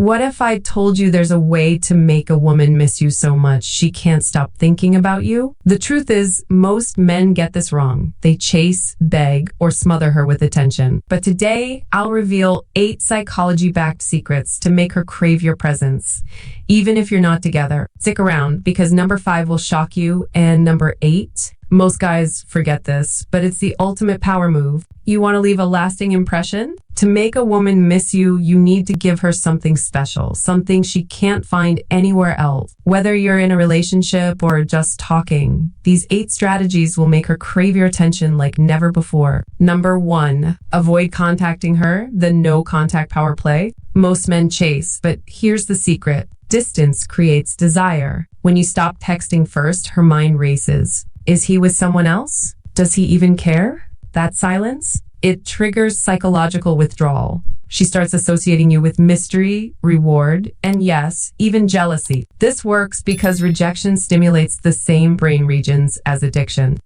What if I told you there's a way to make a woman miss you so much she can't stop thinking about you? The truth is, most men get this wrong. They chase, beg, or smother her with attention. But today, I'll reveal 8 psychology-backed secrets to make her crave your presence, even if you're not together. Stick around, because number 5 will shock you, and number 8, most guys forget this, but it's the ultimate power move. You want to leave a lasting impression? To make a woman miss you, you need to give her something special, something she can't find anywhere else. Whether you're in a relationship or just talking, these 8 strategies will make her crave your attention like never before. Number 1, avoid contacting her, the no contact power play. Most men chase, but here's the secret. Distance creates desire. When you stop texting first, her mind races. Is he with someone else? Does he even care? That silence? It triggers psychological withdrawal. She starts associating you with mystery, reward, and yes, even jealousy. This works because rejection stimulates the same brain regions as addiction.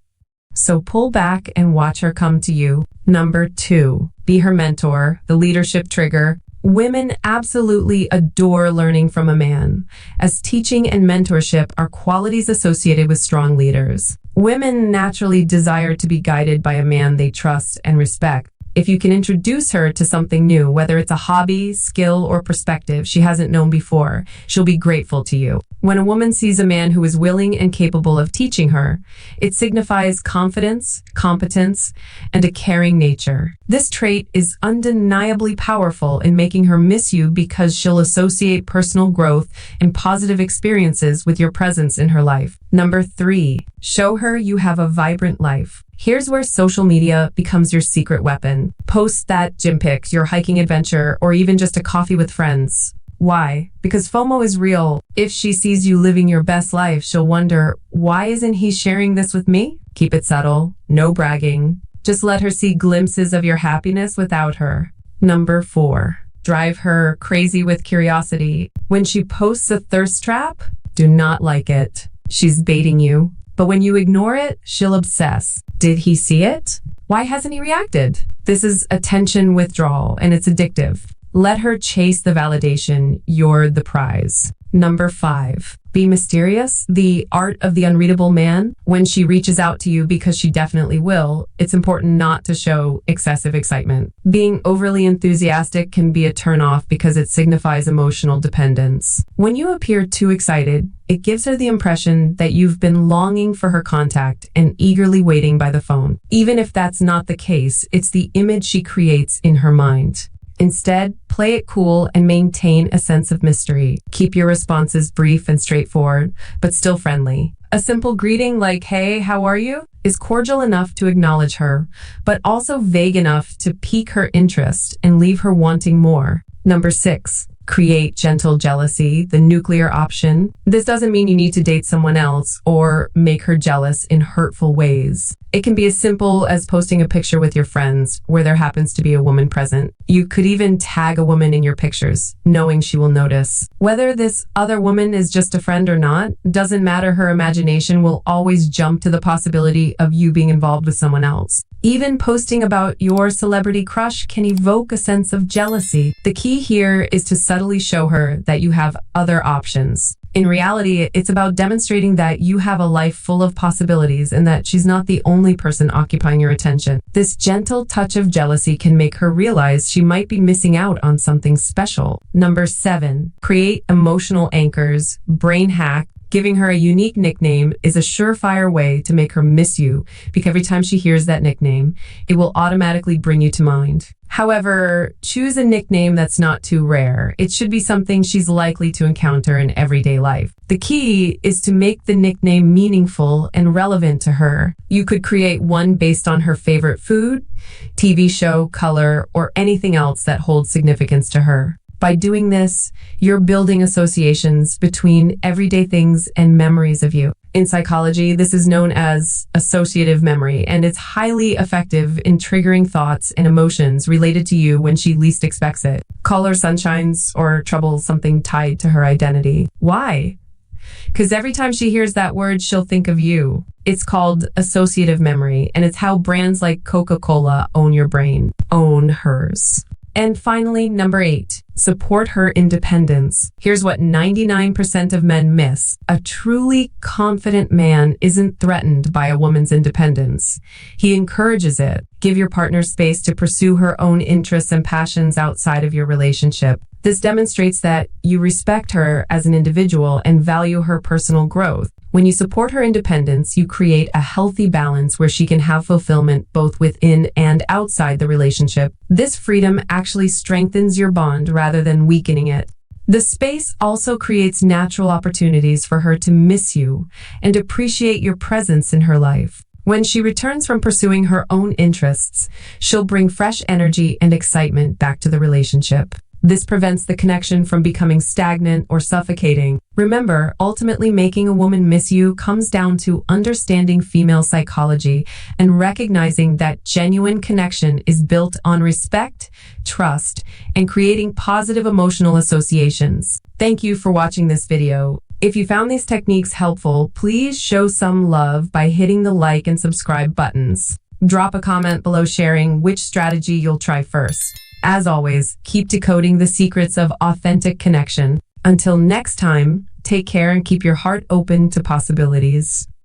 So pull back and watch her come to you. Number 2, be her mentor, the leadership trigger. Women absolutely adore learning from a man, as teaching and mentorship are qualities associated with strong leaders. Women naturally desire to be guided by a man they trust and respect. If you can introduce her to something new, whether it's a hobby, skill, or perspective she hasn't known before, she'll be grateful to you. When a woman sees a man who is willing and capable of teaching her, it signifies confidence, competence, and a caring nature. This trait is undeniably powerful in making her miss you because she'll associate personal growth and positive experiences with your presence in her life. Number 3, show her you have a vibrant life. Here's where social media becomes your secret weapon. Post that gym pic, your hiking adventure, or even just a coffee with friends. Why? Because FOMO is real. If she sees you living your best life, she'll wonder, why isn't he sharing this with me? Keep it subtle, no bragging. Just let her see glimpses of your happiness without her. Number 4, drive her crazy with curiosity. When she posts a thirst trap, do not like it. She's baiting you. But when you ignore it, she'll obsess. Did he see it? Why hasn't he reacted? This is attention withdrawal, and it's addictive. Let her chase the validation. You're the prize. Number 5, be mysterious, the art of the unreadable man. When she reaches out to you, because she definitely will, it's important not to show excessive excitement. Being overly enthusiastic can be a turnoff because it signifies emotional dependence. When you appear too excited, it gives her the impression that you've been longing for her contact and eagerly waiting by the phone. Even if that's not the case, it's the image she creates in her mind. Instead, play it cool and maintain a sense of mystery. Keep your responses brief and straightforward, but still friendly. A simple greeting like, "Hey, how are you?" is cordial enough to acknowledge her, but also vague enough to pique her interest and leave her wanting more. Number 6, create gentle jealousy, the nuclear option. This doesn't mean you need to date someone else or make her jealous in hurtful ways. It can be as simple as posting a picture with your friends where there happens to be a woman present. You could even tag a woman in your pictures, knowing she will notice. Whether this other woman is just a friend or not, doesn't matter. Her imagination will always jump to the possibility of you being involved with someone else. Even posting about your celebrity crush can evoke a sense of jealousy. The key here is to subtly show her that you have other options. In reality, it's about demonstrating that you have a life full of possibilities and that she's not the only person occupying your attention. This gentle touch of jealousy can make her realize she might be missing out on something special. Number 7, create emotional anchors, brain hack. Giving her a unique nickname is a surefire way to make her miss you, because every time she hears that nickname, it will automatically bring you to mind. However, choose a nickname that's not too rare. It should be something she's likely to encounter in everyday life. The key is to make the nickname meaningful and relevant to her. You could create one based on her favorite food, TV show, color, or anything else that holds significance to her. By doing this, you're building associations between everyday things and memories of you. In psychology, this is known as associative memory, and it's highly effective in triggering thoughts and emotions related to you when she least expects it. Call her sunshines or trouble, something tied to her identity. Why? Because every time she hears that word, she'll think of you. It's called associative memory, and it's how brands like Coca-Cola own your brain. Own hers. And finally, number 8, support her independence. Here's what 99% of men miss. A truly confident man isn't threatened by a woman's independence. He encourages it. Give your partner space to pursue her own interests and passions outside of your relationship. This demonstrates that you respect her as an individual and value her personal growth. When you support her independence, you create a healthy balance where she can have fulfillment both within and outside the relationship. This freedom actually strengthens your bond rather than weakening it. The space also creates natural opportunities for her to miss you and appreciate your presence in her life. When she returns from pursuing her own interests, she'll bring fresh energy and excitement back to the relationship. This prevents the connection from becoming stagnant or suffocating. Remember, ultimately making a woman miss you comes down to understanding female psychology and recognizing that genuine connection is built on respect, trust, and creating positive emotional associations. Thank you for watching this video. If you found these techniques helpful, please show some love by hitting the like and subscribe buttons. Drop a comment below sharing which strategy you'll try first. As always, keep decoding the secrets of authentic connection. Until next time, take care and keep your heart open to possibilities.